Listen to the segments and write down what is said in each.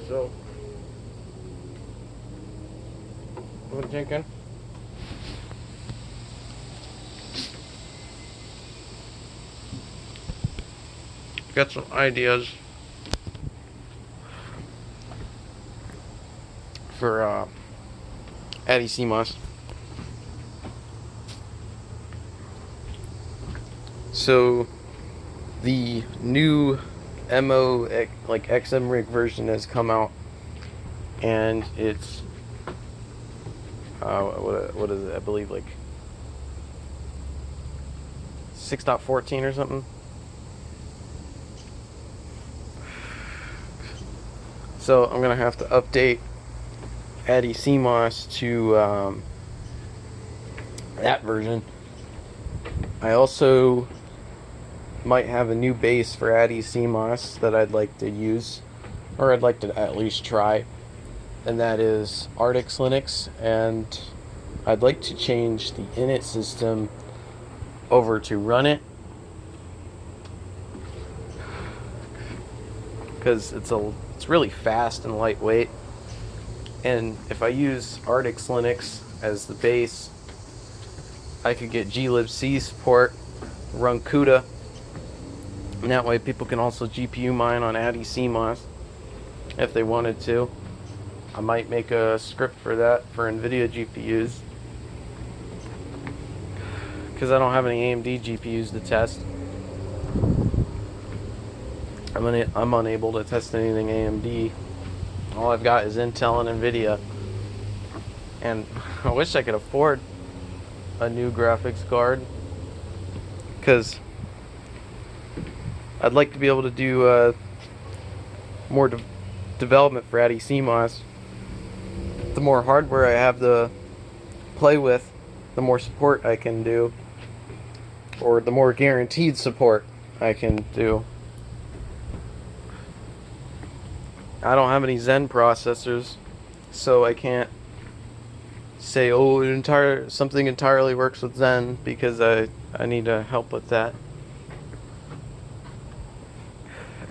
So, what you thinking? Got some ideas for AddyCMOS. So the new MO like XM rig version has come out, and it's what is it? I believe like 6.14 or something. So I'm gonna have to update AddyCMOS to that version. I also might have a new base for AddyCMOS that I'd like to use, or I'd like to at least try, and that is AddyCMOS, and I'd like to change the init system over to run it, because it's really fast and lightweight. And if I use AddyCMOS as the base, I could get Gitlab support, run CUDA, and that way people can also GPU mine on AddyCMOS if they wanted to. I might make a script for that for NVIDIA GPUs, because I don't have any AMD GPUs to test. I'm unable to test anything AMD. All I've got is Intel and NVIDIA. And I wish I could afford a new graphics card, because I'd like to be able to do more development for AddyCMOS. The more hardware I have to play with, the more support I can do, or the more guaranteed support I can do. I don't have any Zen processors, so I can't say, oh, something entirely works with Zen, because I need help with that.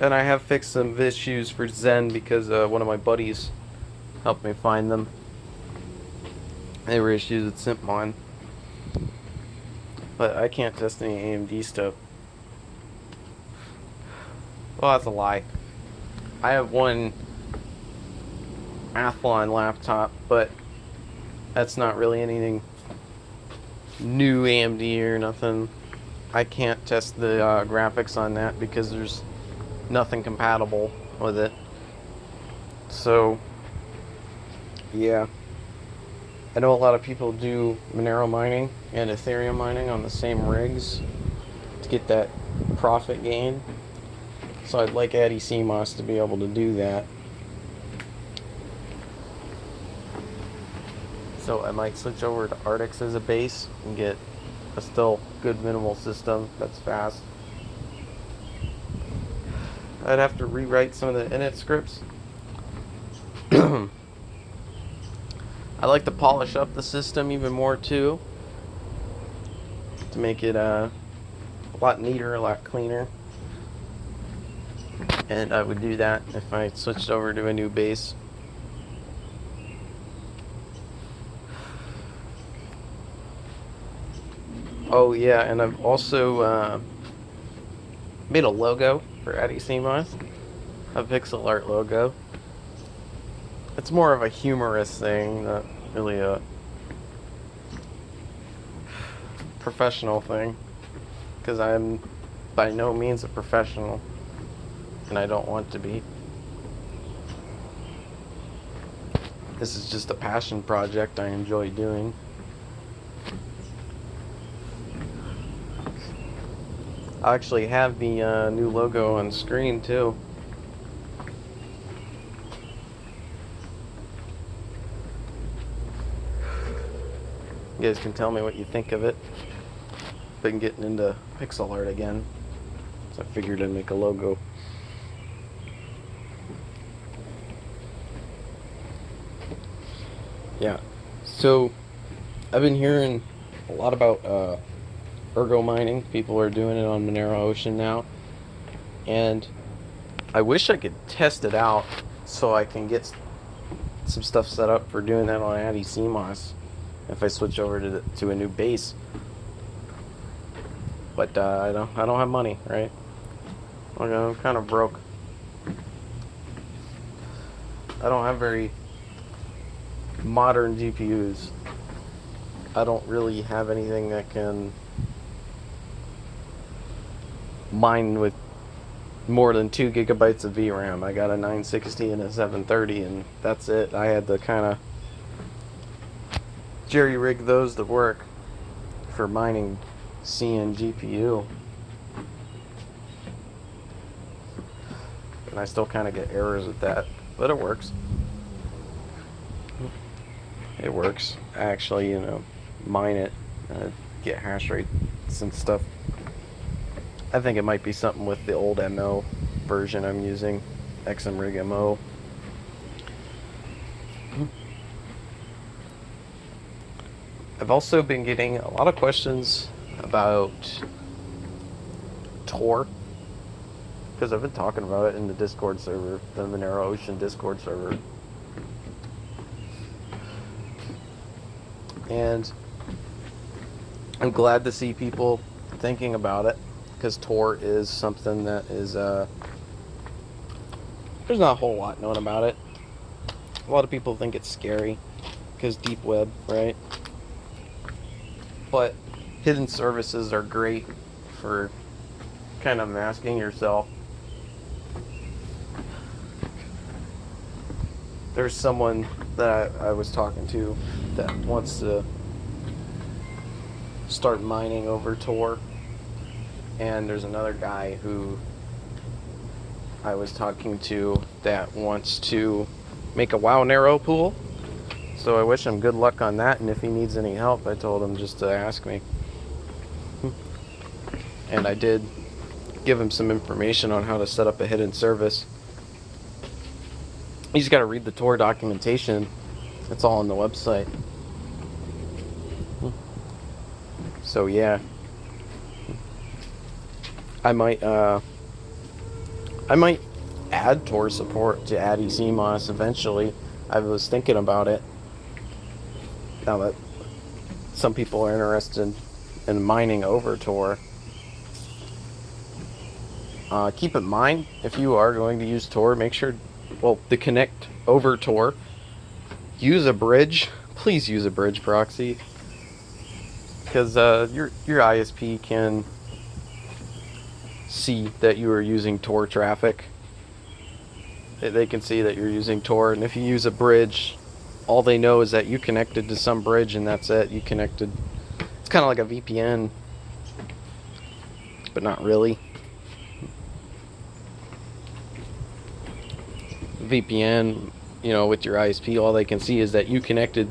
And I have fixed some issues for Zen because one of my buddies helped me find them. They were issues with SimpMon. But I can't test any AMD stuff. Well, that's a lie. I have one Athlon laptop, but that's not really anything new AMD or nothing. I can't test the graphics on that because there's nothing compatible with it. So, yeah. I know a lot of people do Monero mining and Ethereum mining on the same rigs to get that profit gain. So I'd like AddyCMOS to be able to do that. So I might switch over to Artix as a base and get a still good minimal system that's fast. I'd have to rewrite some of the init scripts. I like to polish up the system even more too, to make it a lot neater, a lot cleaner. And I would do that if I switched over to a new base. Oh yeah, and I've also made a logo for AddyCMOS, a pixel art logo. It's more of a humorous thing, not really a professional thing, because I'm by no means a professional, and I don't want to be. This is just a passion project I enjoy doing. I actually have the new logo on screen too. You guys can tell me what you think of it. Been getting into pixel art again, so I figured I'd make a logo. Yeah, so I've been hearing a lot about ergo mining. People are doing it on Monero Ocean now, and I wish I could test it out so I can get some stuff set up for doing that on AddyCMOS if I switch over to a new base. But I don't have money, right? I'm kind of broke. I don't have very modern GPUs. I don't really have anything that can mine with more than 2 gigabytes of VRAM. I got a 960 and a 730, and that's it. I had to kind of jerry-rig those to work for mining CN GPU. And I still kind of get errors with that, but it works. It works. I actually, mine it, get hash rates and stuff. I think it might be something with the old MO version I'm using, XMRig MO. I've also been getting a lot of questions about Tor, because I've been talking about it in the Discord server, the Monero Ocean Discord server. And I'm glad to see people thinking about it, because Tor is something that is, there's not a whole lot known about it. A lot of people think it's scary, because deep web, right? But hidden services are great for kind of masking yourself. There's someone that I was talking to that wants to start mining over Tor. And there's another guy who I was talking to that wants to make a WoW Narrow pool. So I wish him good luck on that, and if he needs any help, I told him just to ask me. And I did give him some information on how to set up a hidden service. You just got to read the Tor documentation. It's all on the website. So yeah. I might add Tor support to AddyCMOS eventually. I was thinking about it. Now that some people are interested in mining over Tor. Keep in mind, if you are going to use Tor, make sure, to connect over Tor, use a bridge. Please use a bridge proxy. Because your ISP can see that you are using Tor traffic. They can see that you're using Tor, and if you use a bridge, all they know is that you connected to some bridge, and that's it. You connected. It's kind of like a VPN, but not really. VPN, with your ISP, all they can see is that you connected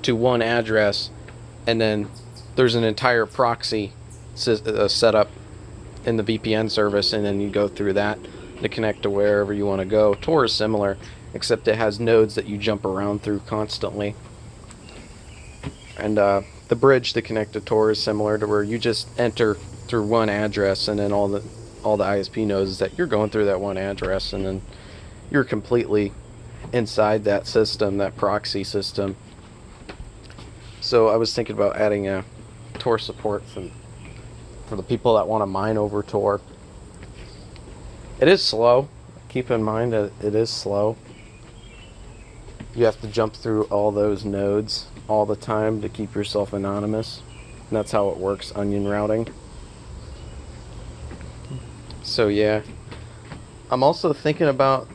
to one address, and then there's an entire proxy set up in the VPN service, and then you go through that to connect to wherever you want to go. Tor is similar, except it has nodes that you jump around through constantly. And the bridge to connect to Tor is similar, to where you just enter through one address, and then all the ISP knows is that you're going through that one address, and then you're completely inside that system, that proxy system. So I was thinking about adding a Tor support for the people that want to mine over Tor. It is slow. Keep in mind that it is slow. You have to jump through all those nodes all the time to keep yourself anonymous. And that's how it works, onion routing. So yeah. I'm also thinking about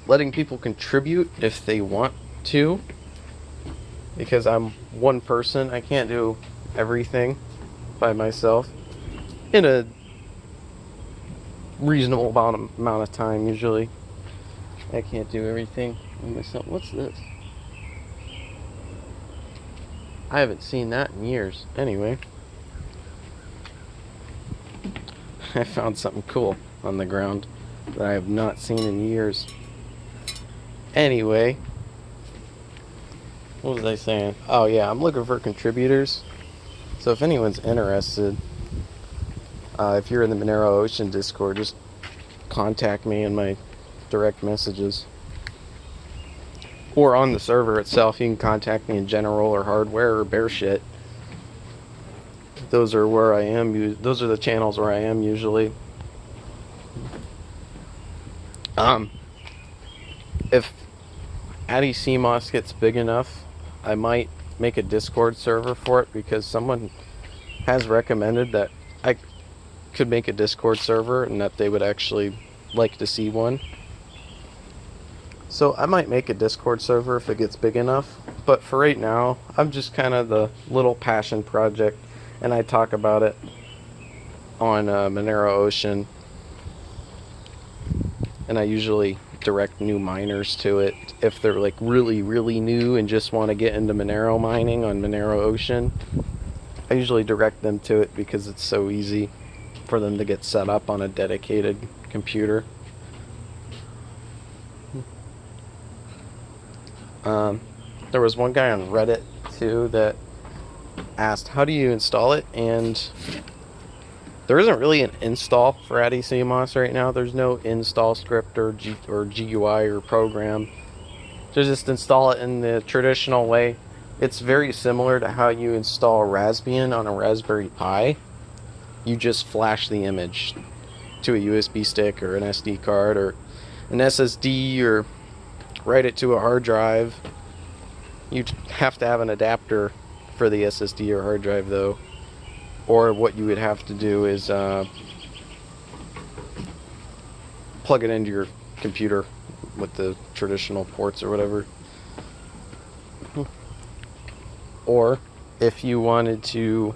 letting people contribute if they want to. Because I'm one person, I can't do everything by myself in a reasonable amount of time. Usually I can't do everything by myself. What's this? I haven't seen that in years. Anyway, I found something cool on the ground that I have not seen in years. Anyway, what was I saying? Oh yeah, I'm looking for contributors. So if anyone's interested, if you're in the Monero Ocean Discord, just contact me in my direct messages. Or on the server itself, you can contact me in general or hardware or bare shit. Those are where I am. Those are the channels where I am usually. If AddyCMOS gets big enough, I might make a Discord server for it, because someone has recommended that I could make a Discord server and that they would actually like to see one. So I might make a Discord server if it gets big enough, but for right now, I'm just kind of the little passion project, and I talk about it on Monero Ocean, and I usually direct new miners to it if they're like really new and just want to get into Monero mining on Monero Ocean. I usually direct them to it because it's so easy for them to get set up on a dedicated computer. There was one guy on Reddit too that asked, how do you install it? And there isn't really an install for AddyCMOS right now. There's no install script or GUI or program to just install it in the traditional way. It's very similar to how you install Raspbian on a Raspberry Pi. You just flash the image to a USB stick or an SD card or an SSD, or write it to a hard drive. You have to have an adapter for the SSD or hard drive though. Or what you would have to do is plug it into your computer with the traditional ports or whatever. Or if you wanted to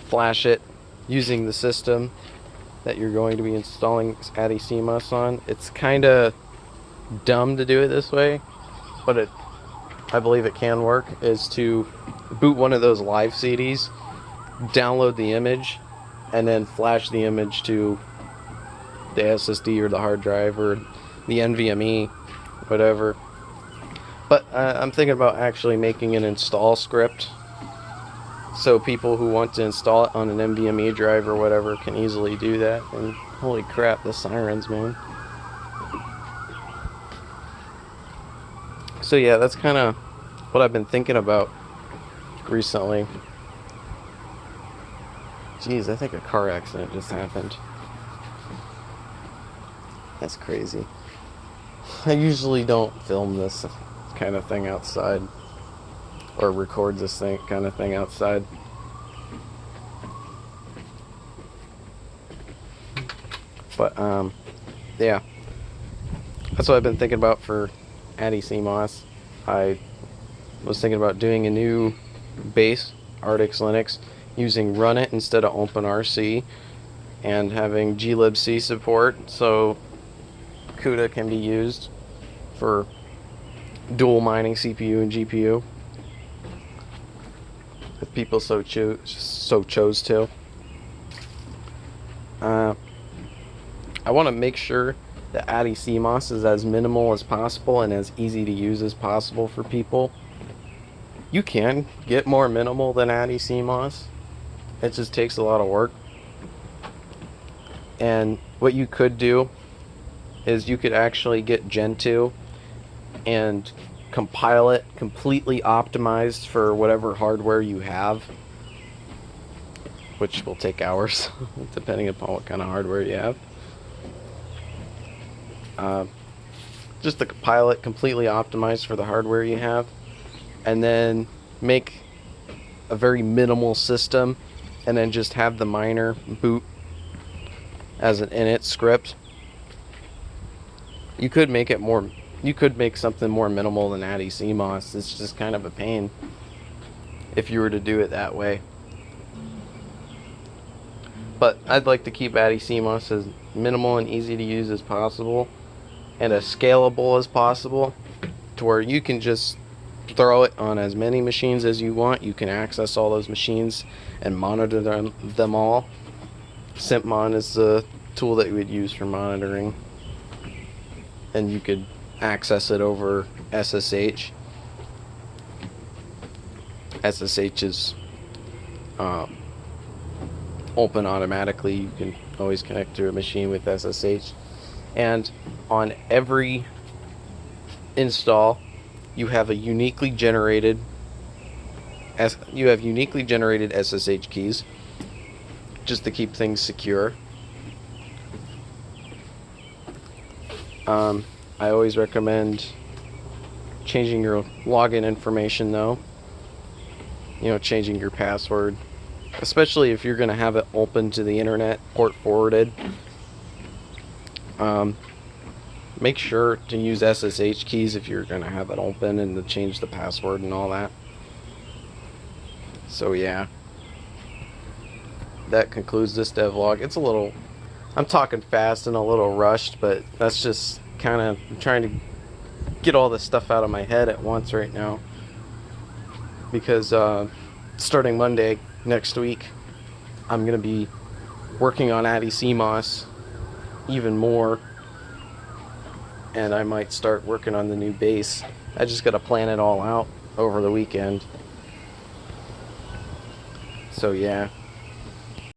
flash it using the system that you're going to be installing AddyCMOS on, it's kind of dumb to do it this way, but I believe it can work, is to boot one of those live CDs, download the image, and then flash the image to the SSD or the hard drive or the NVMe, whatever. But I'm thinking about actually making an install script so people who want to install it on an NVMe drive or whatever can easily do that. And holy crap, the sirens, man. So yeah, that's kind of what I've been thinking about recently. Jeez, I think a car accident just happened. That's crazy. I usually don't film this kind of thing outside, or record this kind of thing outside. But yeah, that's what I've been thinking about for AddyCMOS. I was thinking about doing a new base, Artix Linux, using Runit instead of OpenRC, and having glibc support so CUDA can be used for dual mining CPU and GPU if people so chose to. I want to make sure that AddyCMOS is as minimal as possible and as easy to use as possible for people. You can get more minimal than AddyCMOS. It just takes a lot of work. And what you could do is you could actually get Gentoo and compile it completely optimized for whatever hardware you have, which will take hours depending upon what kind of hardware you have. Just to compile it completely optimized for the hardware you have, and then make a very minimal system, and then just have the miner boot as an init script. You could make it more, you could make something more minimal than AddyCMOS. It's just kind of a pain if you were to do it that way. But I'd like to keep AddyCMOS as minimal and easy to use as possible, and as scalable as possible, to where you can just throw it on as many machines as you want. You can access all those machines and monitor them all. SimpMon is the tool that you would use for monitoring, and you could access it over SSH. SSH is open automatically. You can always connect to a machine with SSH. And on every install, you have uniquely generated SSH keys just to keep things secure. I always recommend changing your login information though. Changing your password, especially if you're going to have it open to the internet, port forwarded. Make sure to use SSH keys if you're going to have it open, and to change the password and all that. So yeah, that concludes this devlog. I'm talking fast and a little rushed, but that's just kind of trying to get all this stuff out of my head at once right now, because starting Monday next week, I'm going to be working on AddyCMOS even more, and I might start working on the new base. I just got to plan it all out over the weekend. So yeah.